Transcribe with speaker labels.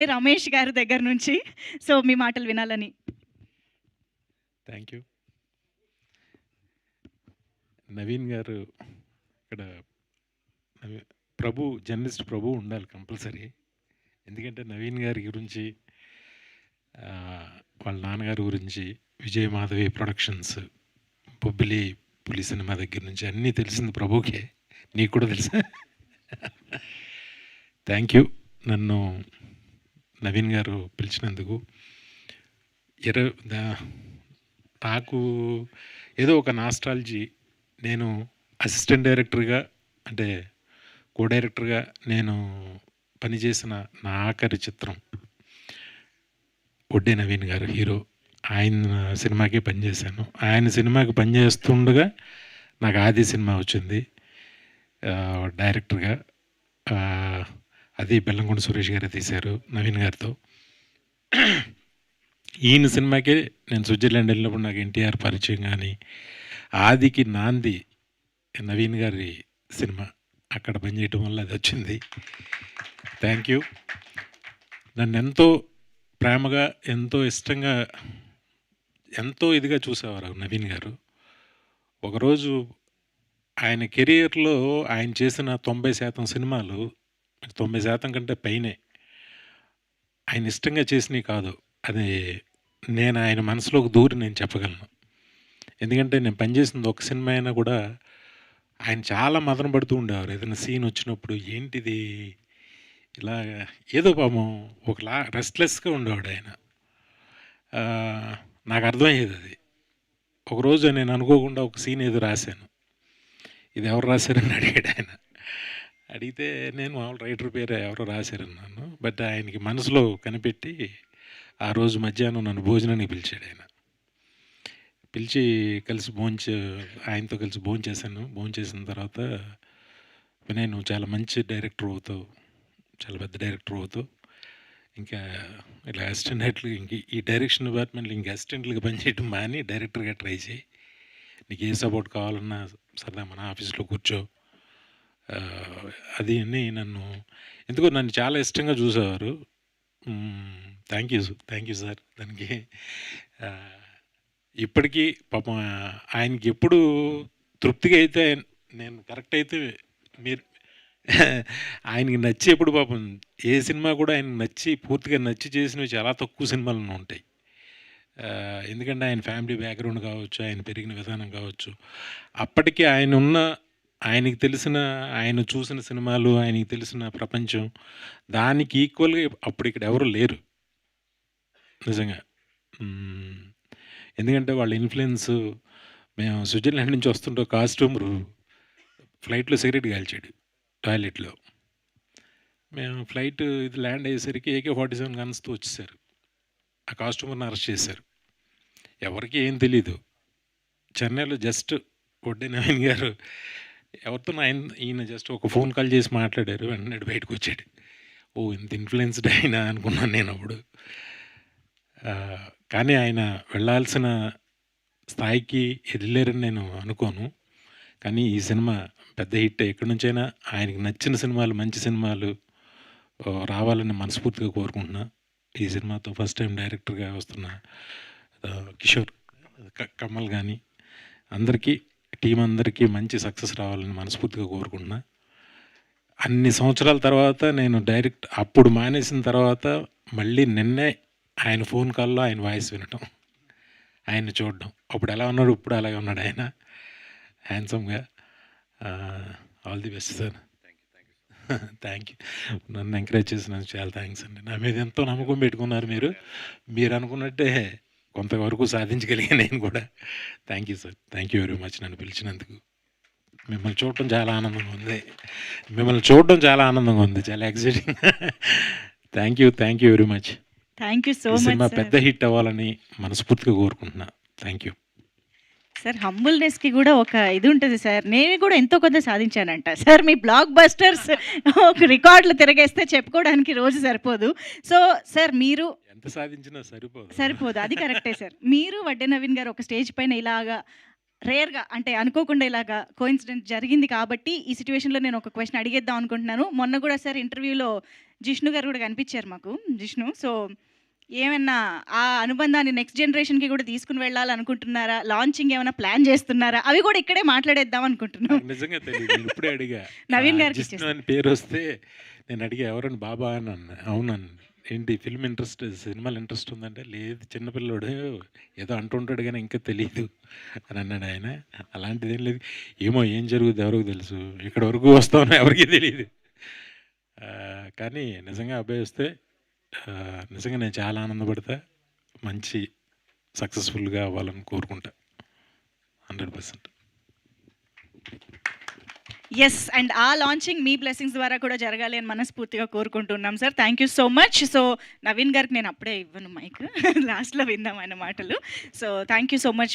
Speaker 1: రమేష్ గారి దగ్గర నుంచి. సో, మీ మాటలు వినాలని.
Speaker 2: Thank you. నవీన్ గారు ఇక్కడ జర్నలిస్ట్ ప్రభు ఉండాలి కంపల్సరీ. ఎందుకంటే నవీన్ గారి గురించి వాళ్ళ నాన్నగారి గురించి విజయ్ మాధవి ప్రొడక్షన్స్, బొబ్బిలి పులి సినిమా దగ్గర నుంచి అన్నీ తెలిసింది ప్రభుకే. నీకు కూడా తెలుసా? థ్యాంక్ యూ నన్ను నవీన్ గారు పిలిచినందుకు. నాకు ఏదో ఒక నాస్టాలజీ. నేను అసిస్టెంట్ డైరెక్టర్గా అంటే కో డైరెక్టర్గా నేను పనిచేసిన నా ఆఖరి చిత్రం ఒడ్డే నవీన్ గారు హీరో. ఆయన సినిమాకే పనిచేశాను. ఆయన సినిమాకి పనిచేస్తుండగా నాకు ఆది సినిమా వచ్చింది డైరెక్టర్గా. అది బెల్లంకొండ సురేష్ గారే తీశారు నవీన్ గారితో. ఈయన సినిమాకే నేను స్విట్జర్లాండ్ వెళ్ళినప్పుడు నాకు ఎన్టీఆర్ పరిచయం. కానీ ఆదికి నాంది నవీన్ గారి సినిమా, అక్కడ పనిచేయటం వల్ల అది వచ్చింది. Thank you. నన్ను ఎంతో ప్రేమగా, ఎంతో ఇష్టంగా, ఎంతో ఇదిగా చూసేవారు నవీన్ గారు. ఒకరోజు ఆయన కెరియర్లో ఆయన చేసిన 90% సినిమాలు, 90% కంటే పైనే ఆయన ఇష్టంగా చేసినవి కాదు. అది నేను ఆయన మనసులోకి దూరి నేను చెప్పగలను. ఎందుకంటే నేను పనిచేసింది ఒక సినిమా అయినా కూడా ఆయన చాలా మదన పడుతూ ఉండేవారు. ఏదైనా సీన్ వచ్చినప్పుడు ఏంటిది ఇలా ఏదో పాపం ఒకలా రెస్ట్లెస్గా ఉండేవాడు ఆయన. నాకు అర్థమయ్యేది అది. ఒకరోజు నేను అనుకోకుండా ఒక సీన్ ఏదో రాశాను. ఇది ఎవరు రాశారని అడిగాడు ఆయన. అడిగితే నేను మామూలు రైటర్ పేరు ఎవరో రాశారన్నాను. బట్ ఆయనకి మనసులో కనిపెట్టి ఆ రోజు మధ్యాహ్నం నన్ను భోజనానికి పిలిచాడు ఆయన. పిలిచి కలిసి ఆయనతో కలిసి భోంచేశాను. భోంచేసిన తర్వాత, వినయ్ నువ్వు చాలా మంచి డైరెక్టర్ అవుతావు, చాలా పెద్ద డైరెక్టర్ అవుతావు, ఇంకా ఇలా అసిస్టెంట్ డైరెక్టర్ ఇంక ఈ డైరెక్షన్ డిపార్ట్మెంట్లో ఇంకా అసిస్టెంట్లుగా పనిచేయడం మాని డైరెక్టర్గా ట్రై చేయి. నీకు ఏ సపోర్ట్ కావాలన్నా సరదా మన ఆఫీస్లో కూర్చో. అది అని ఎందుకో నన్ను చాలా ఇష్టంగా చూసేవారు. Thank you sir. దానికి ఇప్పటికీ పాపం ఆయనకి ఎప్పుడు తృప్తిగా అయితే నేను కరెక్ట్ అయితే మీరు ఆయనకి నచ్చి ఎప్పుడు పాపం ఏ సినిమా కూడా ఆయనకు నచ్చి పూర్తిగా నచ్చి చేసినవి చాలా తక్కువ సినిమాలు ఉంటాయి. ఎందుకంటే ఆయన ఫ్యామిలీ బ్యాక్గ్రౌండ్ కావచ్చు, ఆయన పెరిగిన విధానం కావచ్చు, అప్పటికి ఆయనకి తెలిసిన, ఆయన చూసిన సినిమాలు, ఆయనకి తెలిసిన ప్రపంచం, దానికి ఈక్వల్గా అప్పుడు ఇక్కడ ఎవరు లేరు నిజంగా. ఎందుకంటే వాళ్ళ ఇన్ఫ్లుయెన్స్. మేము స్విట్జర్లాండ్ నుంచి వస్తుంటే కాస్ట్యూమరు ఫ్లైట్లో సిగరెట్ కాల్చాడు టాయిలెట్లో. మేము ఫ్లైట్ ఇది ల్యాండ్ అయ్యేసరికి AK-47 గన్స్తో వచ్చేసారు. ఆ కాస్ట్యూమర్ని అరెస్ట్ చేశారు. ఎవరికి ఏం తెలీదు. చెన్నైలో జస్ట్ ఒడ్డే నవీన్ గారు ఎవరితో ఈయన జస్ట్ ఒక ఫోన్ కాల్ చేసి మాట్లాడారు. వెంటనే బయటకు వచ్చాడు. ఓ ఇంత ఇన్ఫ్లుయెన్స్డ్ అయినా అనుకున్నాను నేను అప్పుడు. కానీ ఆయన వెళ్ళాల్సిన స్థాయికి వెళ్ళారని నేను అనుకోను. కానీ ఈ సినిమా పెద్ద హిట్. ఎక్కడి నుంచైనా ఆయనకి నచ్చిన సినిమాలు, మంచి సినిమాలు రావాలని మనస్ఫూర్తిగా కోరుకుంటున్నా. ఈ సినిమాతో ఫస్ట్ టైం డైరెక్టర్గా వస్తున్న కిషోర్ కమల్ కానీ అందరికీ, టీం అందరికీ మంచి సక్సెస్ రావాలని మనస్ఫూర్తిగా కోరుకుంటున్నా. అన్ని సంవత్సరాల తర్వాత నేను అప్పుడు మానేసిన తర్వాత మళ్ళీ నిన్నే ఆయన ఫోన్ కాల్లో ఆయన వాయిస్ వినటం, ఆయన్ని చూడడం. అప్పుడు ఎలా ఉన్నాడు, ఇప్పుడు అలాగే ఉన్నాడు ఆయన హ్యాండ్సమ్గా. All the best sir. Thank you. నన్ను ఎంకరేజ్ చేసినందుకు చాలా థ్యాంక్స్ అండి. నా మీద ఎంతో నమ్మకం పెట్టుకున్నారు మీరు అనుకున్నట్టే కొంతవరకు సాధించగలిగా నేను కూడా. Thank you sir. Thank you very much నన్ను పిలిచినందుకు. మిమ్మల్ని చూడటం చాలా ఆనందంగా ఉంది. చాలా exciting. Thank you very much.
Speaker 1: Thank you so much.
Speaker 2: Cinema పెద్ద హిట్ అవ్వాలని మనస్ఫూర్తిగా కోరుకుంటున్నా. Thank you
Speaker 1: sir. హంబుల్నెస్కి కూడా ఒక ఇది ఉంటుంది సార్. నేను కూడా ఎంతో కొంత సాధించానంట సార్. మీ బ్లాక్ బస్టర్స్ ఒక రికార్డులు తిరగేస్తే చెప్పుకోవడానికి రోజు సరిపోదు. సో సార్ మీరు
Speaker 2: ఎంత సాధించినా
Speaker 1: సరిపోదు. అది కరెక్టే సార్. మీరు వడ్డే నవీన్ గారు ఒక స్టేజ్ పైన ఇలాగా రేర్గా అంటే అనుకోకుండా ఇలాగా కోఇన్సిడెంట్ జరిగింది కాబట్టి ఈ సిచ్యువేషన్లో నేను ఒక క్వశ్చన్ అడిగేద్దాం అనుకుంటున్నాను. మొన్న కూడా సార్ ఇంటర్వ్యూలో జిష్ణు గారు కూడా కనిపించారు మాకు, జిష్ణు. సో ఏమన్నా ఆ అనుబంధాన్ని నెక్స్ట్ జనరేషన్‌కి కూడా తీసుకొని వెళ్ళాలనుకుంటున్నారా? లాంచింగ్ ఏమైనా ప్లాన్ చేస్తున్నారా? అవి కూడా ఇక్కడే మాట్లాడేద్దాం అనుకుంటున్నాం.
Speaker 2: నాకు నిజంగా తెలీదు. నేను ఇప్పుడే అడిగా.
Speaker 1: నవీన్ గారికి
Speaker 2: జిష్ణు
Speaker 1: ఇచ్చేస్తా.
Speaker 2: అని పేరొస్తే నేను అడిగా ఎవరని బాబా అని అన్నా. అవునన్నా. ఏంటి ఫిల్మ్ ఇంట్రెస్ట్, సినిమాలు ఇంట్రెస్ట్ ఉందంటే, లేదు చిన్న పిల్లోడు ఏదో అంటుంటాడు గానీ ఇంకా తెలీదు అని అన్నాడు ఆయన. అలాంటిదేం లేదు. ఏమో ఏం జరుగుద్దో ఎవరికి తెలుసు. ఇక్కడి వరకు వస్తామో ఎవరికీ తెలీదు. కానీ నిజంగా అబ్బాయి వస్తే నిజంగా నేను చాలా ఆనందపడతా. మంచి సక్సెస్‌ఫుల్‌గా అవ్వాలని కోరుకుంటా 100%.
Speaker 1: యెస్. అండ్ ఆ లాంచింగ్ మీ బ్లెస్సింగ్స్ ద్వారా కూడా జరగాలి అని మనస్ఫూర్తిగా కోరుకుంటున్నాం sir. Thank you so much. So Naveen గారికి నేను అప్పుడే ఇవ్వను మైక్. లాస్ట్‌లో విందాం ఆయన మాటలు. So thank you so much.